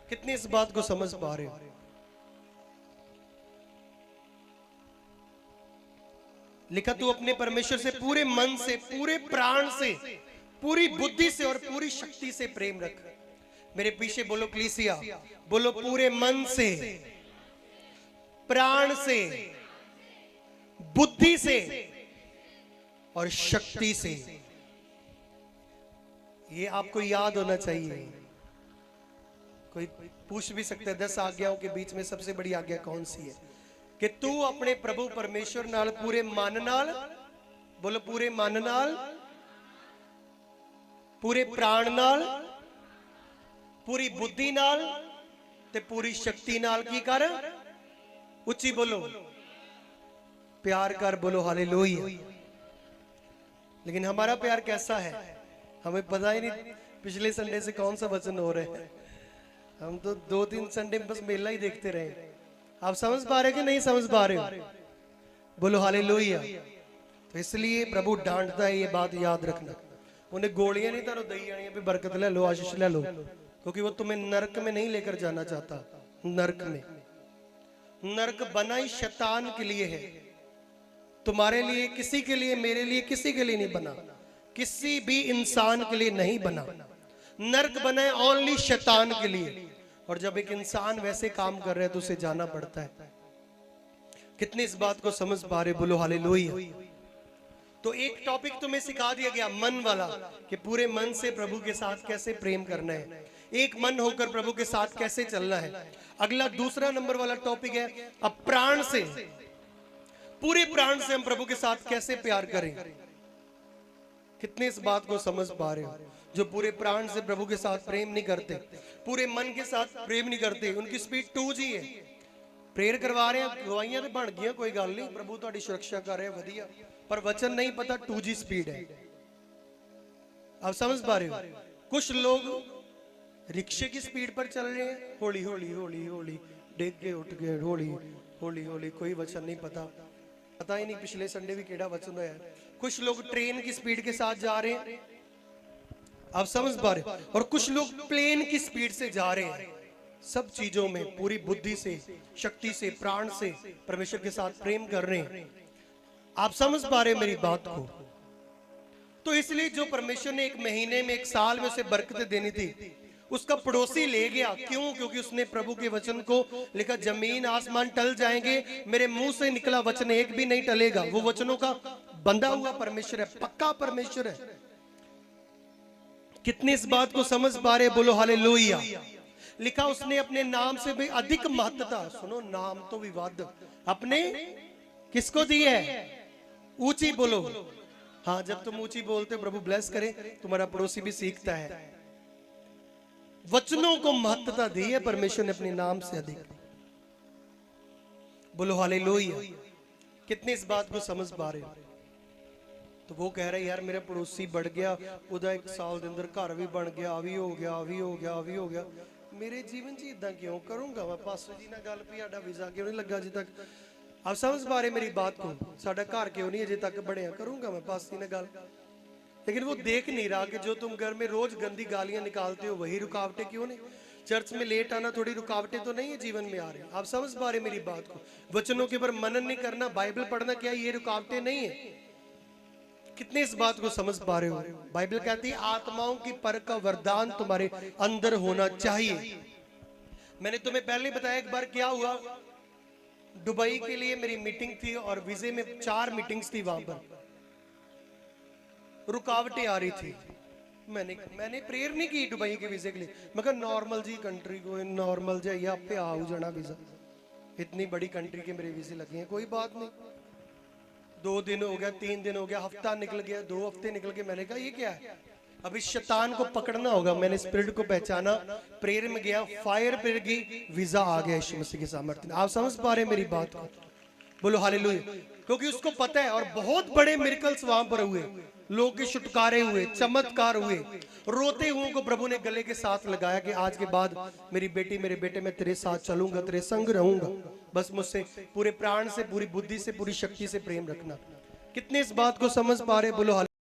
कितनी इस बात को समझ पा रहे हो? लिखा तू अपने परमेश्वर से पूरे मन से, पूरे प्राण से, पूरी बुद्धि से और पूरी शक्ति से प्रेम रख। मेरे पीछे बोलो क्लीसिया, बोलो पूरे मन से, प्राण से, बुद्धि से और शक्ति से। ये आपको याद होना चाहिए। कोई पूछ भी सकता है 10 आज्ञाओं के बीच में सबसे बड़ी आज्ञा कौन सी है? कि तू अपने प्रभु परमेश्वर नाल पूरे मन नाल, बोलो पूरे मन नाल, पूरे प्राण नाल, पूरी बुद्धि नाल ते पूरी शक्ति नाल की कर, उच्ची बोलो, प्यार कर। बोलो हालेलुया। लेकिन हमारा प्यार कैसा है हमें पता ही नहीं। पिछले संडे से कौन सा वचन हो रहे हैं? हम तो 2-3 संडे बस मेला ही देखते रहे। आप समझ पा रहे कि नहीं समझ पा रहे हो? बोलो हालेलुया। तो इसलिए प्रभु डांटता है, ये बात याद रखना। उन्हें गोलियां नहीं तारो दी जानी है, बरकत ले लो, आशीष ले लो, क्योंकि वो तुम्हें नरक में नहीं लेकर जाना चाहता। नरक में, नरक बना ही शैतान के लिए है, तुम्हारे लिए, किसी के लिए, मेरे लिए, किसी के लिए नहीं बना, किसी भी इंसान के लिए नहीं बना। नरक बना है ओनली शैतान के लिए। और जब एक इंसान वैसे काम कर रहा है तो उसे जाना पड़ता है। कितनी इस बात को समझ पा रहे? बोलो हालेलुया। तो एक टॉपिक तुम्हें सिखा दिया गया, मन वाला, कि पूरे मन से प्रभु के साथ कैसे प्रेम करना है, एक मन होकर प्रभु के साथ कैसे चलना है। अगला दूसरा नंबर वाला टॉपिक है, अब प्राण से, पूरे प्राण से हम प्रभु के साथ कैसे प्यार करें। कितने इस बात को समझ पा रहे हो? जो पूरे प्राण से प्रभु के साथ प्रेम नहीं करते, पूरे मन के साथ प्रेम नहीं करते, उनकी स्पीड 2G है। प्रेयर करवा रहे हैं, गवाइयां तो बन गई, कोई गल नहीं, प्रभु तुम्हारी सुरक्षा कर रहे हैं, वधिया, पर वचन नहीं पता, 2G स्पीड है। आप समझ पा रहे हो? कुछ लोग रिक्शे की स्पीड पर चल रहे हैं, होली होली होली होली, डेग के उठ गए, होली होली होली, कोई वचन नहीं पता ही नहीं पिछले संडे भी केड़ा वचन है। कुछ लोग ट्रेन की स्पीड के साथ जा रहे हैं, आप समझ पा रहे हो? और कुछ लोग प्लेन की स्पीड से जा रहे हैं। सब चीजों में पूरी बुद्धि से, शक्ति से, प्राण से परमेश्वर के साथ प्रेम कर रहे हैं। आप समझ पा रहे हैं मेरी बात को? तो इसलिए जो परमेश्वर ने 1 महीने में, 1 साल में उसे बरकतें देनी थी, उसका पड़ोसी ले गया। क्यों? क्योंकि उसने प्रभु के वचन को लिखा, जमीन आसमान टल जाएंगे, मेरे मुंह से निकला वचन एक भी नहीं टलेगा। वो वचनों का बंधा हुआ परमेश्वर है, पक्का परमेश्वर है। कितनी इस बात को समझ पा रहे? बोलो हालेलुया। लिखा उसने अपने नाम से भी अधिक महत्ता, सुनो, नाम तो विवाद, अपने किसको दी है? ऊंची बोलो। हाँ, जब तुम ऊंची बोलते हो, प्रभु ब्लेस करे, तुम्हारा पड़ोसी भी सीखता है। वचनों को महत्ता दी है परमेश्वर ने अपने नाम से अधिक। बोलो हालेलुया। कितनी इस बात को समझ पा रहे हो? तो वो कह रहा है, यार मेरा पड़ोसी बढ़ गया, उदा 1 साल के अंदर घर भी बन गया, आ भी हो गया, आ भी हो गया, आ भी हो गया, मेरे जीवन च इदा क्यों करूंगा मैं? पास्टर जी ने गल भी, आडा वीजा क्यों नहीं लगा अजे तक? आप समझ पा रहे मेरी बात को? साडा घर क्यों नहीं अजे तक बढ़िया? करूंगा मैं पास्टर जी ने गल। लेकिन वो देख नहीं रहा कि जो तुम घर में रोज गंदी गालियां निकालते हो, वही रुकावटें क्यों नहीं? चर्च में लेट आना थोड़ी रुकावटें तो नहीं है जीवन में आ रही? आप समझ पा रहे मेरी बात को? वचनों के ऊपर मनन नहीं करना, बाइबल पढ़ना, क्या ये रुकावटें नहीं है? कितने इस बात को समझ पा रहे हो? बाइबल कहती है आत्माओं की परख का वरदान तुम्हारे अंदर होना चाहिए। मैंने तुम्हें पहले बताया एक बार क्या हुआ। दुबई के लिए मेरी मीटिंग थी और वीजे में 4 मीटिंग्स थी, वहां पर रुकावटें आ रही थी। मैंने प्रेयर नहीं की दुबई के वीजे के लिए। मैं कहा नॉर्मल जी कंट्री को, नॉर्मल जाइए, आप पे आओ जाना वीजा, इतनी बड़ी कंट्री के मेरे वीजे लगे हैं, कोई बात नहीं। 2 दिन हो गया, 3 दिन हो गया, हफ्ता निकल गया, 2 हफ्ते निकल गए। मैंने कहा ये क्या है? अब इस शैतान को पकड़ना होगा। मैंने स्पिरिट को पहचाना, प्रेयर में गया, फायर प्रेयर की, वीजा आ गया यीशु मसीह के सामर्थ्य। आप समझ पा रहे हैं मेरी बात को? बोलो हालेलुया। क्योंकि उसको पता है, और बहुत बड़े मिरेकल्स वहां पर हुए, लोग के छुटकारे हुए, चमत्कार हुए। रोते हुए को प्रभु ने गले के साथ लगाया कि आज के बाद मेरी बेटी, मेरे बेटे, मैं तेरे साथ चलूंगा, तेरे संग रहूंगा, बस मुझसे पूरे प्राण से, पूरी बुद्धि से, पूरी शक्ति से प्रेम रखना। कितने इस बात को समझ पा रहे? बोलो